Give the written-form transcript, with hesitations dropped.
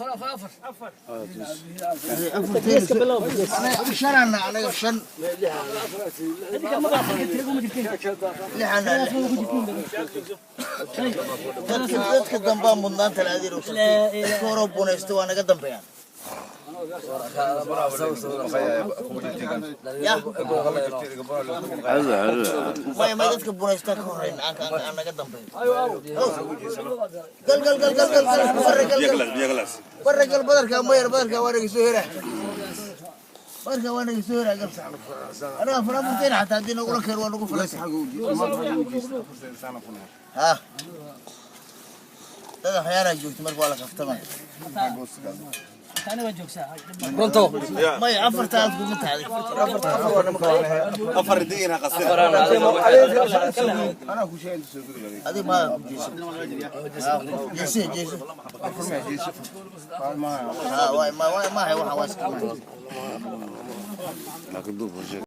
أفر أنا شرنا على شن لحنا dadka dambe mudnaanta la adeero koro boonaysto waana ka dambeeyaan ما dadka boonaysta ka horeyn aan naga dambeeyo gal barragal badarka ma yar badarka waa naga soo heraa marka waa naga soo heraa galsa anaga faramuteen xataa hadii nagu la keeno waa nagu falasay ha هذا خيارها جوت مرق ولا كفتمان. أنا وجهك ساعة. برونتو. ما يعفر تعال قمت هذه. أفر دينا قصير. أنا أقول شيء هذه ما جيسي جيسي. ما هي واحد واسك.